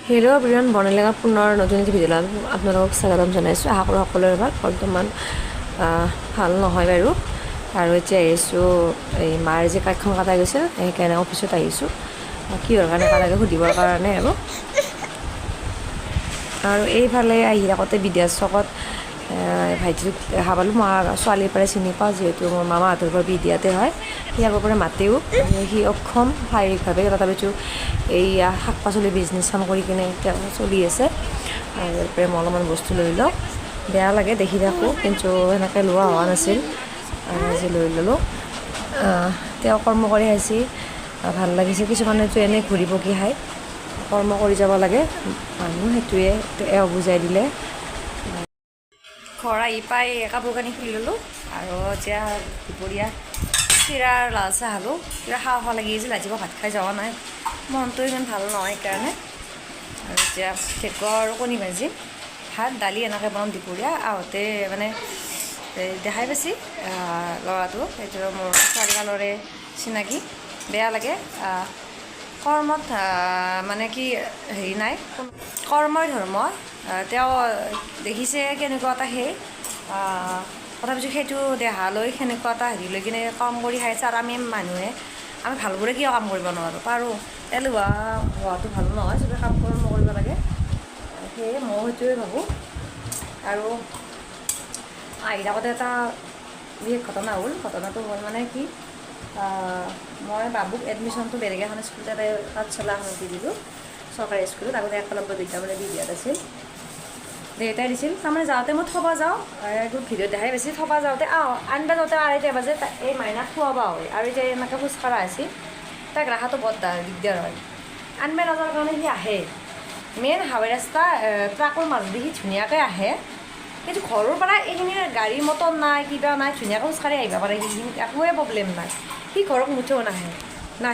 Hello' everyone, বৰ্ণালী দেকাৰ পুনৰ নতুন এটি ভিডিঅ'লৈ আপোনালোকক স্বাগতম জনাইছোঁ। আশা কৰোঁ সকলোৰে ভাল। বৰ্তমান ভাল নহয় বাৰু। আৰু এতিয়া আহিছোঁ এই মাৰ যে কাঠখন কটা গৈছিল, সেইকাৰণে অফিচত আহিছোঁ। কিহৰ কাৰণে কাটাগে সুধিবৰ কাৰণে আৰু এইফালে আহি থাকোঁতে বিদ্যা চকত ভাইটিটোক দেখা পালোঁ। মই ছোৱালীৰ পৰাই চিনি পাওঁ, যিহেতু মোৰ মামাহঁতৰ পৰা বিদ্যাতে হয়। সি আগৰ পৰা মাতেও, সি অক্ষম শাৰীৰিকভাৱে, তথাপিতো এইয়া শাক পাচলি বিজনেছখন কৰি কিনে এতিয়া চলি আছে। আৰু ইয়াৰ পৰা মই অলপমান বস্তু লৈ লওঁ। বেয়া লাগে দেখি থাকোঁ, কিন্তু সেনেকৈ লোৱা হোৱা নাছিল। আজি লৈ ল'লোঁ। তেওঁ কৰ্ম কৰি আহিছে, ভাল লাগিছে। কিছুমানেতো এনেই ঘূৰি পকি খায়, কৰ্ম কৰি যাব লাগে মানুহ, সেইটোৱে এওঁ বুজাই দিলে। ঘৰ আহি পাই কাপোৰ কানি খুলি ল'লোঁ। আৰু এতিয়া দুপৰীয়া চিৰা আৰু লাল চাহ খালোঁ। কিবা খাওঁ খাওঁ লাগি আছিল, ৰাতিপুৱা ভাত খাই যোৱা নাই, মনটো ইমান ভাল নহয় সেইকাৰণে। আৰু এতিয়া ঢেঁকুৱা আৰু কণী ভাজি, ভাত দালি এনেকৈ বনাম দুপৰীয়া। আহোঁতে মানে দেখাই পাইছে ল'ৰাটো, সেইটো মোৰ ছোৱালীকালৰে চিনাকি। বেয়া লাগে, কৰ্মত মানে কি হেৰি নাই, কৰ্মই ধৰ্ম। তেওঁ দেখিছে কেনেকুৱা এটা তথাপিতো সেইটো দেহালৈ সেনেকুৱা এটা হেৰি লৈ কিনে কাম কৰি খাইছে। আৰু আমি মানুহে আমি ভালবোৰে কিয় কাম কৰিব নোৱাৰোঁ, পাৰোঁ। এলেহুৱা হোৱাটো ভাল নহয়, চবে কাম কৰ্ম কৰিব লাগে। সেয়ে মই সেইটোৱে ভাবোঁ। আৰু আহি থাকোঁতে এটা বিশেষ ঘটনা হ'ল। ঘটনাটো হ'ল মানে কি, মই বাবুক এডমিশ্যনটো বেলেগ এখন স্কুলতে পাঠশালাখনত দি দিলোঁ, চৰকাৰী স্কুলত। আগতে একলব্য বিদ্যালয় বিদ্যাত আছিল, দেউতাই দিছিল। তাৰমানে যাওঁতে মই থ'ব যাওঁ, ভিডিঅ'ত দেখাই বেছি থ'ব যাওঁতে আনিব যাওঁতে আঢ়ৈটা বাজে। এই মাইনাক খুৱাব হয়, আৰু এতিয়া এনেকৈ খোজ কঢ়া আছিল, তাক ৰখাটো বৰ দিগদাৰ হয়। আনিব নাযাৱাৰ কাৰণে সি আহে, মেইন হাইৱে ৰাস্তা ট্ৰাকৰ মাজেদি সি ধুনীয়াকৈ আহে। কিন্তু ঘৰৰ পৰা এইখিনি গাড়ী মটৰ নাই, কিবা নাই, ধুনীয়াকৈ খোজকাঢ়ি আহিব পাৰে। সেইখিনিত একোৱে প্ৰব্লেম নাই। সি ঘৰত মুঠেও নাহে,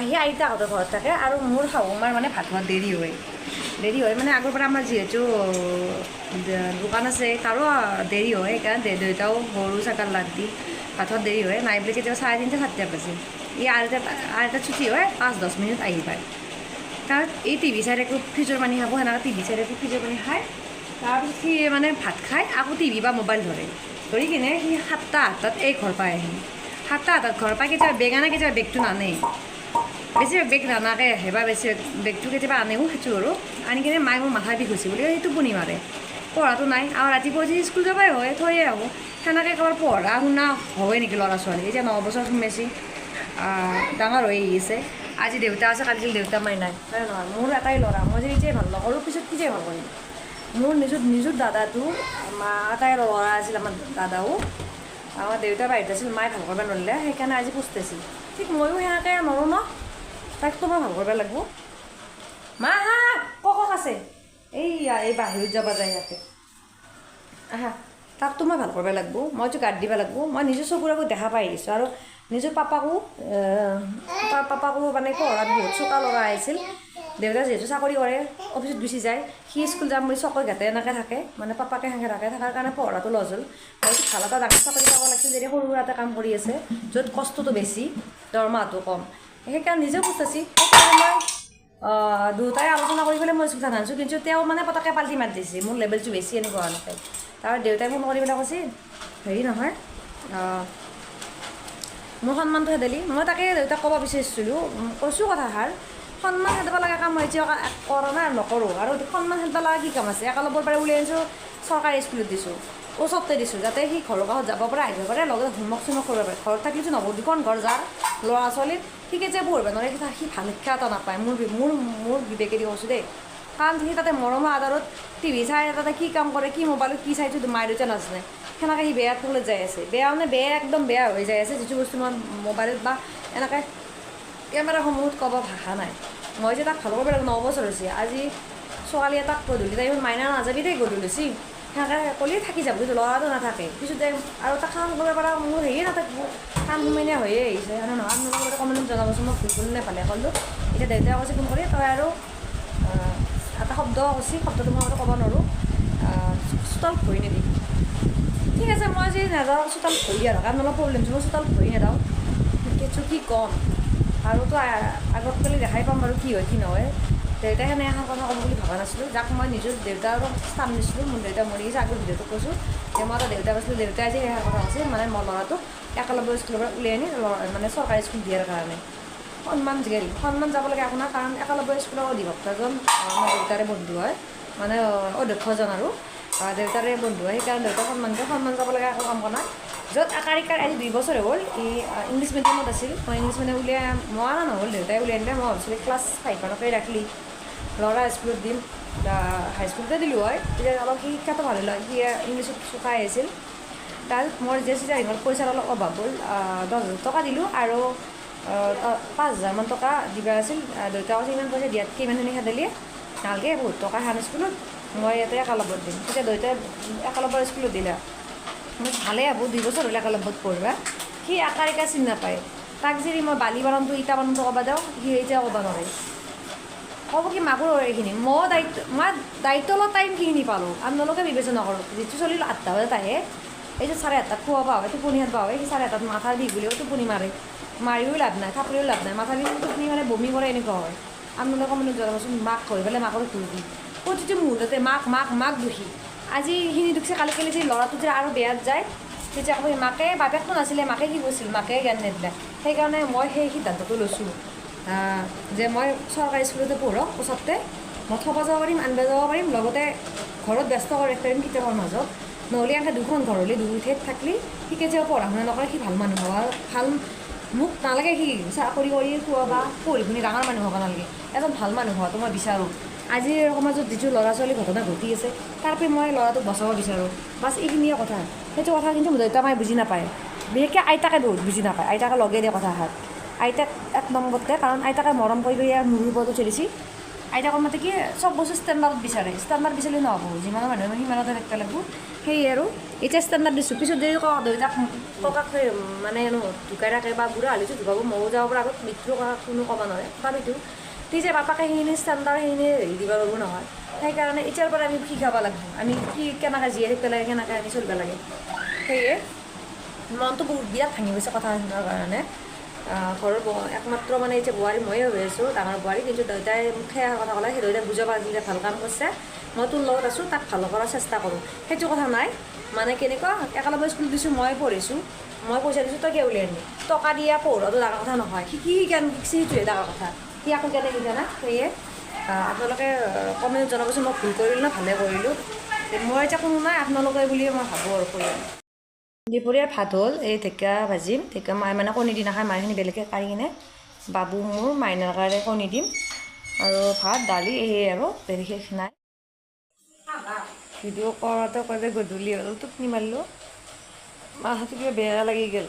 সি আইতাহঁতৰ ঘৰত থাকে। আৰু মোৰ শাহু মাৰ মানে ভাত খোৱাত দেৰি হয় মানে আগৰ পৰা আমাৰ যিহেতু দোকান আছে, তাৰো দেৰি হয়। সেইকাৰণে দেউতাও গৰু ছাগল লাদ দি ভাতত দেৰি হয়, নাই বুলি কেতিয়াবা 3:30 4টা বাজে। ই আঢ়ৈটাত ছুটি হয়, 5-10 মিনিট আহি পায়। তাৰ এই টিভি চাই একো ফ্ৰিজৰ পানী খাব, সেনেকৈ টিভি চাই একো ফ্ৰিজৰ পানী খায়। তাৰপিছত সি মানে ভাত খাই আকৌ টিভি বা মোবাইল ধৰি কিনে সি 7টা 8টাত এই ঘৰ পাই আহি 7টা 8টাত ঘৰ পাই। কেতিয়াবা বেগ আনে, কেতিয়াবা বেগটো নানেই, বেছিভাগ বেগ নানাকৈ আহে, বা বেছি বেগটো কেতিয়াবা আনেও, সেইটো আৰু আনি কিনে মায়ে মোৰ মাথাৰ বিষ হৈছে বুলি সেই টোপনি মাৰে। পঢ়াটো নাই, আৰু ৰাতিপুৱা উঠি স্কুল যাবই হয়, থৈয়ে আহোঁ। সেনেকৈ ক'ৰবাৰ পঢ়া শুনা হয় নেকি ল'ৰা ছোৱালী। এতিয়া 9 বছৰ সোমাইছে, ডাঙৰ হৈ আহিছে। আজি দেউতা আছে, কালি দেউতা মাই নাই, হয় নহয়। মোৰ এটাই ল'ৰা, মই যে এতিয়াই ভাল নকৰোঁ, পিছত কি যে ভাল কৰিম। মোৰ নিজৰ দাদাটো এটাই ল'ৰা আছিল, আমাৰ দাদাও। আমাৰ দেউতা বাহিৰত আছিল, মায়ে ভাল কৰিব নোৱাৰিলে, সেইকাৰণে আজি পস্তাইছিল। ঠিক ময়ো সেনেকৈ নোৱাৰোঁ ন, তাকতো মই ভাল কৰিব লাগিব। মা হা কক আছে, এই বাহিৰত যাব যায় ইয়াতে, তাকতো মই ভাল কৰিব লাগিব। মইতো গাত দিব লাগিব। মই নিজৰ চকুৰ আগত দেখা পাই আহিছোঁ। আৰু নিজৰ পাপাকো মানে পঢ়াত বহুত চোকা ল'ৰা আহিছিল। দেউতা যিহেতু চাকৰি কৰে, অফিচত গুচি যায়, সি স্কুল যাম বুলি চকৰ ঘাটে এনেকৈ থাকে, মানে পাপাকে সেনেকৈ থাকে। থকাৰ কাৰণে পঢ়াটো লছ হ'ল। হয়তো ভাল এটা ডাঙৰ চাকৰি পাব লাগিছিল, যদি সৰু সুৰা এটা কাম কৰি আছে, য'ত কষ্টটো বেছি, দৰমহাটো কম। সেইকাৰণে নিজেও পস্তাইছে। সেইকাৰণে মই দুয়োটাই আলোচনা কৰি পেলাই মই স্কুল আনিছোঁ। কিন্তু তেওঁ মানে পটককৈ পাল্টি মাৰি দিছে, মোৰ লেভেলটো বেছি এনেকুৱা হোৱা। তাৰ দেউতাই ফোন কৰি পেলাই কৈছে, হেৰি নহয়, মোৰ সন্মানটো হেদালি। মই তাকে দেউতাক ক'ব বিচাৰিছিলোঁ, কৈছোঁ কথাষাৰ, সন্মান হেদাব লগা কাম মই এতিয়া কৰা নাই, নকৰোঁ। আৰু সন্মান হেদাব লগা কি কাম আছে। একেলগৰ পৰা উলিয়াই আনিছোঁ, চৰকাৰী স্কুলত দিছোঁ, ওচৰতে দিছোঁ, যাতে সি ঘৰৰ কাষত যাব পাৰে, আহিব পাৰে, লগতে হোমৱৰ্ক চোমৱৰ্ক কৰিব পাৰে। ঘৰত থাকিলেতো নহ'ব, দুখন ঘৰ যাৰ ল'ৰা ছোৱালীৰ সি কেতিয়া পঢ়িব নোৱাৰে, সি ভাল শিক্ষা এটা নাপায়। মোৰ বিবেকেদি কৈছোঁ দেই। কাৰণ সি তাতে মৰমৰ আদৰত টিভি চাই, তাতে কি কাম কৰে, কি মোবাইলত কি চাইছোঁ, মায়ে দেউতা নাজানে। সেনেকৈ সি বেয়া তলত যাই আছে, বেয়া মানে বেয়া, একদম বেয়া হৈ যাই আছে। যিটো বস্তু মই মোবাইলত বা এনেকৈ কেমেৰাসমূহত ক'ব ভাষা নাই। মই যে তাক ভাল কৰিব লাগিব, 9 বছৰ হৈছে। আজি ছোৱালী এটাক গধূলি টাইমত মাইনা নাযাবি দেই, গধূলি সেনেকৈ ক'লেই থাকি যাব, কিন্তু ল'ৰাটো নাথাকে। পিছতে আৰু তাক কাম কৰিব পৰা মোৰ হেৰিয়ে নাথাকিব, কাম সোমাইনে হৈয়ে আহিছে। আৰু নহয় আপোনালোকৰ কমেণ্টত জনাবচোন, মই ভুল কৰিলোঁ নে ভালে ক'লোঁ। এতিয়া দেউতাই কৈছে ফোন কৰি, তই আৰু এটা শব্দ কৈছে, শব্দটো মই ক'ব নোৱাৰোঁ, চোতাল ভৰি নিবি। ঠিক আছে, মই যদি নাযাওঁ চোতাল ভৰি আৰু কাৰণ অলপ প্ৰব্লেম, মই চোতাল ভৰি নাযাওঁ, কিছু কি ক'ম। আৰু তো আগত কালি দেখাই পাম বাৰু কি হয় কি নহয়। দেউতাই সেনে এখন কথা ক'ব বুলি ভবা নাছিলোঁ, যাক মই নিজৰ দেউতাৰ স্থান দিছিলোঁ। মোৰ দেউতা মৰি গৈছে, আগৰ ভিডিঅ'টো কৈছোঁ যে মই এটা দেউতা পাইছিলোঁ, দেউতাই যে সেয়া কথা কৈছিল মানে মই ল'ৰাটোক একেলগে স্কুলৰ পৰা উলিয়াই আনি মানে চৰকাৰী স্কুল দিয়াৰ কাৰণে সন্মান গেল, সন্মান যাব লাগে আপোনাৰ, কাৰণ একেলগে স্কুলৰ অধিবক্তাজন আমাৰ দেউতাৰে বন্ধু হয়, মানে অধ্যক্ষজন আৰু দেউতাৰে বন্ধু হয়, সেইকাৰণে দেউতাক সন্মান যাব লাগে একো কাম কৰা নাই। য'ত আকাৰিকাৰ আজি 2 বছৰ হ'ল, ই ইংলিছ মিডিয়ামত আছিল, মই ইংলিছ মিডিয়াম উলিয়াই মই নহ'ল, দেউতাই উলিয়াই আনিলে। মই ভাবিছিলোঁ ক্লাছ 5মানকে ৰাখিলি ল'ৰা স্কুলত দিম, হাইস্কুলতে দিলোঁ হয়, তেতিয়া অলপ শিক্ষাটো ভাল হ'ল হয়, সি ইংলিছত চোকাই আছিল। তাৰ মোৰ যে ঘৰত পইচাৰ অলপ অভাৱ হ'ল, 10,000 টকা দিলোঁ আৰু 5,000মান টকা দিবা আছিল। দেউতাক কৈছে ইমান পইচা দিয়াতকৈ ইমানখিনি খেদালি নালাগে, বহুত টকা খান স্কুলত, মই ইয়াতে একেলগত দিম। তেতিয়া দেউতাই একেলগৰ স্কুলত দিলে, মই ভালেই হ'ব, 2 বছৰ হ'লে একেলগত পঢ়িবা। সি আকাৰিকা চিনি নাপায়, তাক যদি মই বালি বানানটো ইটা বানানটো ক'ব যাওঁ, সি এতিয়া ক'ব নোৱাৰে, ক'ব কি মাকৰ এইখিনি। মই দায়িত্ব লোৱা টাইমখিনি পালোঁ, আপোনালোকে বিবেচনা কৰক। যিটো চলিলোঁ 8টা বজাত আহে, এই যে 8:30 খোৱা পাওঁ হয়, টোপনি পাওঁ হয়, সি 8:30 মাথাৰ বিষ বুলিও টোপনি মাৰে, মাৰিও লাভ নাই, থাপৰিও লাভ নাই, মাথাৰ বিষ টোপনি মানে বমি কৰে, এনেকুৱা হয়। আপোনালোকে মানে জনাবচোন, মাক কৰি পেলাই মাকৰ ঘূৰি দিম প্ৰতিটো মুহূৰ্ততে মাক দোষী। আজি সেইখিনি দুখছে, কালি যে ল'ৰাটো যে আৰু বেয়াত যায়, তেতিয়া আকৌ মাকে, বাপেকটো নাছিলে, মাকে কি কৈছিল, মাকে জ্ঞান নিদিলে। সেইকাৰণে মই সেই সিদ্ধান্তটো লৈছোঁ যে মই চৰকাৰী স্কুলতে পঢ়ক, ওচৰতে মই থ'ব যাব পাৰিম, আনিব যাব পাৰিম, লগতে ঘৰত ব্যস্ত কৰি ৰাখিব পাৰিম কিতাপৰ মাজত। নহ'লে এনেকৈ 2খন ঘৰ হ'লে 2 ঠাইত থাকলি, সি কেতিয়াও পঢ়া শুনা নকৰে, সি ভাল মানুহ হ'ব ভাল। মোক নালাগে সি চাকৰি কৰি খোৱা বা পঢ়ি শুনি ডাঙৰ মানুহ হ'ব নালাগে, এজন ভাল মানুহ হোৱাটো মই বিচাৰোঁ। আজিৰ সমাজত যিটো ল'ৰা ছোৱালী ঘটনা ঘটি আছে, তাৰপৰা মই ল'ৰাটোক বচাব বিচাৰোঁ, বাছ এইখিনিয়ে কথা। সেইটো কথা কিন্তু দেউতা মায়ে বুজি নাপায়, বিশেষকৈ আইতাকে বহুত বুজি নাপায়। আইতাকে লগে দিয়ে কথাষাৰ, আইতাক 1 নম্বৰতে, কাৰণ আইতাকে মৰম কৰি মূৰৰ ওপৰত উঠি দিছে। আইতাকৰ মতে কি চব বস্তু ষ্টেণ্ডাৰ্ডত বিচাৰে, ষ্টেণ্ডাৰ্ড বিচাৰিলে নহ'ব, যিমানৰ মানুহে সিমানতে থাকিব লাগিব। সেয়ে আৰু এতিয়া ষ্টেণ্ডাৰ্ড দিছোঁ, পিছত যদি দেউতাক ককাক মানে ঢুকাই থাকে বা বুঢ়া হ'লেতো ঢুকাব, ময়ো যাব পৰা আগত মৃত্যুৰ কথা কোনো ক'ব নোৱাৰে, তথাপিতো তেতিয়া বাপাকে সেইখিনি ষ্টেণ্ডাৰ্ড সেইখিনি হেৰি দিব লাগিব নহয়। সেইকাৰণে এতিয়াৰ পৰা আমি শিকাব লাগিব, আমি কি কেনেকৈ জীয়াই থাকিব লাগে, কেনেকৈ আমি চলিব লাগে। সেয়ে মনটো বহুত বিৰাট ভাঙি গৈছে কথা শুনাৰ কাৰণে। ঘৰৰ একমাত্ৰ মানে এতিয়া বোৱাৰী ময়ে হৈ আছোঁ, ডাঙৰ বোৱাৰী, কিন্তু দেউতাই মোক সেয়া কথা ক'লে, সেই দেউতাই বুজাব দিলে ভাল কাম কৰিছে, মই তোৰ লগত আছোঁ, তাক ভাল কৰাৰ চেষ্টা কৰোঁ। সেইটো কথা নাই, মানে কেনেকুৱা একেলগে স্কুল দিছোঁ, মই পঢ়িছোঁ, মই পইচা দিছোঁ, তই কিয় উলিয়াই আনিবি, টকা দিয়া পঢ়োৱাটো ডাঙৰ কথা নহয়, সি জ্ঞান শিকিছে সেইটোৱে ডাঙৰ কথা, সি আকৌ জ্ঞানে শিকা নাই। সেয়ে আপোনালোকে কমেণ্ট জনাবচোন, মই ভুল কৰিলোঁ না ভালে কৰিলোঁ। মই এতিয়া কোনো নাই আপোনালোকে বুলিয়ে মই ভাবোঁ আৰু পৰিয়াল। দুপৰীয়াৰ ভাত হ'ল, এই ঢেকীয়া ভাজিম, ঢেকীয়া মায়ে মানে কণী দি নাখায়, মায়েখিনি বেলেগকৈ কাঢ়ি কিনে বাবু মোৰ মাইনাৰ কাৰণে কণী দিম, আৰু ভাত দালি এই আৰু বিশেষ নাই। ভিডিঅ' কৰাতে কৰিলে গধূলি হ'ল, টোপনি মাৰিলোঁ, মাথাটো কিবা বেয়া লাগি গ'ল,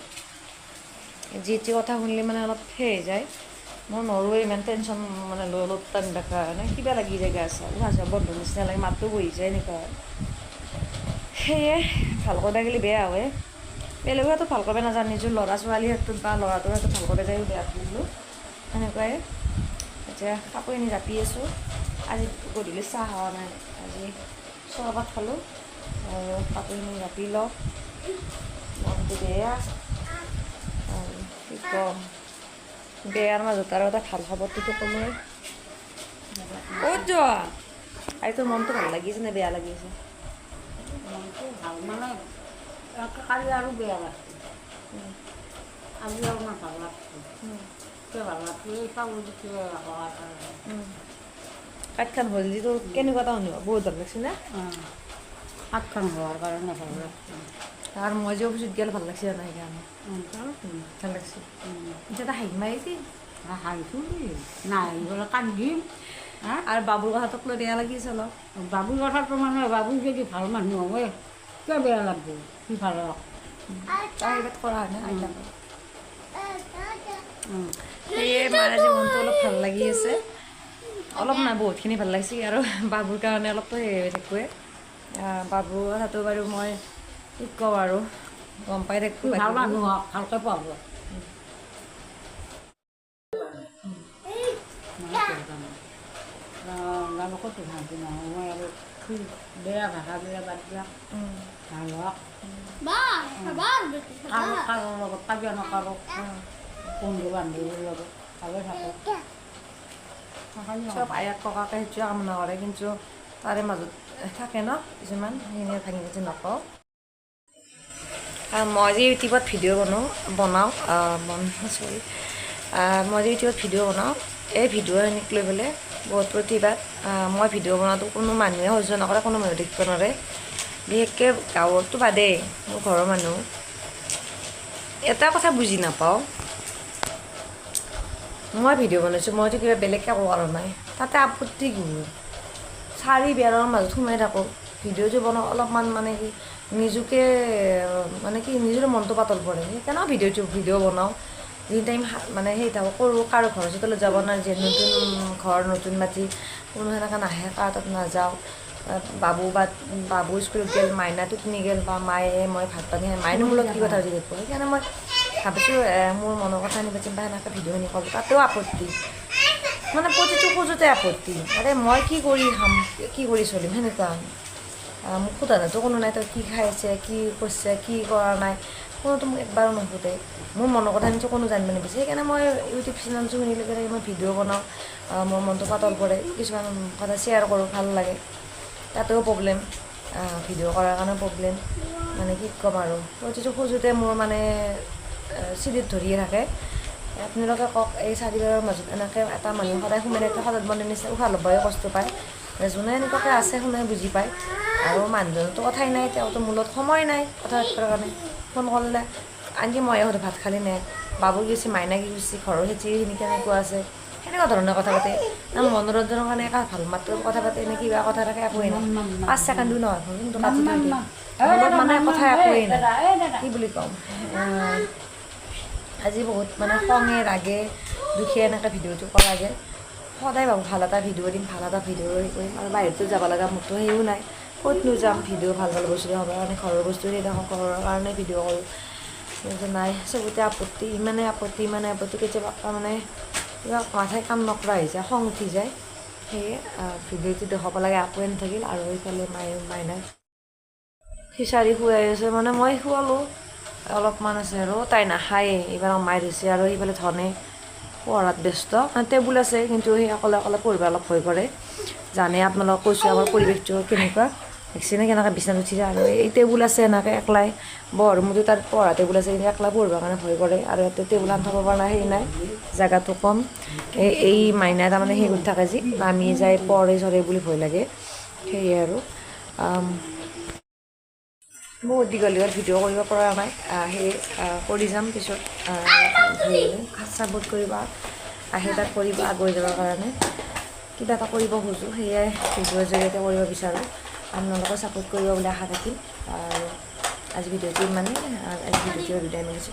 যি কথা শুনিলে মানে অলপ সেই যায়, মই নৰোৱে ইমান টেনশ্যন মানে লৈ অলপ টাইম দেখা কাৰণে কিবা লাগি যায়, গা চা বন্ধ নিচিনা লাগে, মাতটো বহি যায়, এনেকুৱা হয়। সেয়ে ভাল কৰিব গ'লে বেয়া হয়, বেলেগেতো ভাল কৰিব নাজানে, নিজৰ ল'ৰা ছোৱালীৰ ক্ষেত্ৰত বা ল'ৰাটোৰ ক্ষেত্ৰত ভাল কৰিব যায়, বেয়া কৰিলোঁ সেনেকুৱাই। এতিয়া কাপোৰখিনি জাপি আছোঁ, আজি গধূলি চাহ খোৱা নাই, আজি চৰবত খালোঁ, আৰু কাপোৰখিনি জাপি লওঁ, মনটো বেয়া আৰু কি ক'ম, বেয়াৰ মাজত আৰু এটা ভাল খবৰটোতো ক'লোৱে। ক'ত যোৱা? আজি তোৰ মনটো ভাল লাগিছে নে বেয়া লাগিছে? মনটো ভাল মানে কালি আৰু বেয়া লাগছে, আজি আৰু মই ভাল লাগছে, কিয় ভাল লাগছে, এই চাউল দিছে হোৱাৰ কাৰণে। কাঠখান হ'ল যি তোৰ কেনেকুৱা এটা অনুভৱ, বহুত ভাল লাগছে নে? কাঠখান হোৱাৰ কাৰণে ভাল লাগছে, আৰু মই যে অফিচত গ'লে ভাল লাগছে নাই সেইকাৰণে ভাল লাগছে। এতিয়া এটা হাঁহি মাৰিছে, হাঁহিছোঁ নাই বোলে কান্দিম। আৰু বাবুৰ কথাটোক লৈ বেয়া লাগিছে অলপ। বাবুৰ কথাটো মানে বাবু যদি ভাল মানুহ হয় কিয় বেয়া লাগব, সি ভাল হওক। তাৰ এইবাৰ কৰা হয় নে আইতাক, সেয়ে মাৰ আজি মনটো অলপ ভাল লাগি আছে, অলপ নাই বহুতখিনি ভাল লাগিছে, আৰু বাবুৰ কাৰণে অলপতো সেই হৈ থাকোৱে। বাবুৰ কথাটো বাৰু মই কি কওঁ আৰু গম পাই থাকোঁ, ভাল মানুহ হওক, ভালকৈ পঢ়ব। ক'তো ভাবি নহয়, মই আৰু বেয়া ভাষা বেয়া বাদ দিয়া, ভাল হওক, কাৰো লগত কাজিয়া নকৰক, বন্ধু বান্ধৱীৰ লগত ভালে থাকক। চব আয়াক ককাকে সেইটোৱে কামনা কৰে কিন্তু তাৰে মাজত থাকে ন কিছুমান সেইখিনি ভাঙি পাতি নকওঁ মই যে ইউটিউবত ভিডিঅ' বনাওঁ চৰি মই যে ইউটিউবত ভিডিঅ' বনাওঁ এই ভিডিঅ'খিনিক লৈ পেলাই বহুত প্ৰতিবাদ মই ভিডিঅ' বনাওঁতো কোনো মানুহে সহ্য নকৰে কোনো মানুহে দেখিব নোৱাৰে বিশেষকৈ গাঁৱৰতো বাদেই মোৰ ঘৰৰ মানুহ এটা কথা বুজি নাপাওঁ মই ভিডিঅ' বনাইছোঁ মইতো কিবা বেলেগ একো কৰা নাই তাতে আপত্তি কি চাৰি বেৰৰ মাজত সোমাই থাকোঁ ভিডিঅ'টো বনাওঁ অলপমান মানে কি নিজকে মানে কি নিজৰ মনটো পাতল পৰে সেইকাৰণে ভিডিঅ' বনাওঁ যি টাইম মানে সেই থাকোঁ কৰোঁ কাৰো ঘৰৰ চোতালত যাব নোৱাৰে যে নতুন ঘৰ নতুন মাটি কোনো সেনেকৈ নাহে কাৰ তাত নাযাওঁ বাবু স্কুলত গ'ল মাইনা টোপনি গ'ল বা মায়ে মই ভাত পানী খাই মায়েনো মোৰ লগত কি কথা পাতি থাকিব সেইকাৰণে মই ভাবিছোঁ মোৰ মনৰ কথা নিবাচিম বা সেনেকৈ ভিডিঅ'খিনি কৰোঁ তাতেও আপত্তি মানে প্ৰতিটো খোজতে আপত্তি আৰে মই কি কৰি খাম কি কৰি চলিম সেনেকুৱা মোক সোধাতো কোনো নাই তই কি খাইছে কি কৰিছে কি কৰা নাই কোনোতো মোক একবাৰো নুসুধে মোৰ মনৰ কথা নিশ্চয় কোনো জানিব নিবিচাৰে সেইকাৰণে মই ইউটিউব চেনেলটো শুনিলৈকে মই ভিডিঅ' বনাওঁ মোৰ মনটো পাতল পৰে কিছুমান কথা শ্বেয়াৰ কৰোঁ ভাল লাগে তাতেও প্ৰব্লেম ভিডিঅ' কৰাৰ কাৰণে প্ৰব্লেম মানে কি ক'ম আৰু প্ৰতিটো খোজোতে মোৰ মানে চিৰিত ধৰিয়ে থাকে আপোনালোকে কওক এই চাৰিবাৰৰ মাজত এনেকৈ এটা মানুহ সদায় সোমাই থাকে সদায় বনাই নিচিনা উশাহ ল'বই কষ্ট পায় যোনে এনেকুৱাকৈ আছে শুনে বুজি পায় আৰু মানুহজনতো কথাই নাই তেওঁতো মূলত সময় নাই কথা পাতিবৰ কাৰণে ফোন কৰিলে আনকি ময়ে সোধোঁ ভাত খালি নাই বাবু গৈছে মাইনা কি গৈছে ঘৰৰ খেতিখিনি কেনেকুৱা আছে সেনেকুৱা ধৰণৰ কথা পাতে মনোৰঞ্জনৰ কাৰণে ভাল মাত্ৰ কথা পাতে নে কিবা কথা থাকে একোৱেই নাই 5 ছেকেণ্ডো নহয় কিন্তু কাটি থৈ দিয়ে মনত মানে কথা একোৱেই নাই কি বুলি ক'ম আজি বহুত মানে খঙে ৰাগে দুখে এনেকৈ ভিডিঅ'টো কৰাগে সদায় ভাবোঁ ভাল এটা ভিডিঅ' দিম ভাল এটা ভিডিঅ' কৰিম আৰু বাহিৰতো যাব লগা মোৰতো সেইও নাই ক'তনো যাম ভিডিঅ' ভাল ভাল বস্তু হ'ব কাৰণে ঘৰৰ বস্তু দেখোঁ ঘৰৰ কাৰণে ভিডিঅ' কৰোঁ কিন্তু নাই চবতে আপত্তি ইমানে আপত্তি কেতিয়াবা মানে কিবা মাথাই কাম নকৰা হৈ যায় খং উঠি যায় সেয়ে ভিডিঅ'টো দেখাব লাগে একোৱে নাথাকিল আৰু এইফালে মাইনাই খিচাৰি খুৱাই আছে মানে মই খুৱালোঁ অলপমান আছে আৰু তাই নাখায়েই এইবাৰ মাই ধৰিছে আৰু সেইফালে ধনে পঢ়াত ব্যস্ত টেবুল আছে কিন্তু সেই অকলে পঢ়িব অলপ ভয় কৰে জানে আপোনালোকক কৈছোঁ আমাৰ পৰিৱেশটো কেনেকুৱা ভেকচিনে কেনেকৈ বিচনাত উঠি যায় আৰু এই টেবুল আছে এনেকৈ একলাই বৰমুটো তাত পঢ়া টেবুল আছে কিন্তু একলা পঢ়িবৰ কাৰণে ভয় কৰে আৰু ইয়াতে টেবুল আনি থ'ব পৰা নাই সেই নাই জেগাটো কম এই মাইনাই তাৰমানে সেই কৰি থাকে যি নামি যায় পঢ়ে চৰে বুলি ভয় লাগে সেয়ে আৰু বহুত দীঘল ভিডিঅ' কৰিব পৰা নাই সেই কৰি যাম পিছত ছাপোৰ্ট কৰিব আহে তাক কৰিব আগুৱাই যাবৰ কাৰণে কিবা এটা কৰিব খোজোঁ সেয়াই ভিডিঅ'ৰ জৰিয়তে কৰিব বিচাৰোঁ আপোনালোকে ছাপোৰ্ট কৰিব বুলি আশা থাকিল আৰু আজি ভিডিঅ'টো ইমানেই আজি ভিডিঅ'টো বিদায় মাৰিছোঁ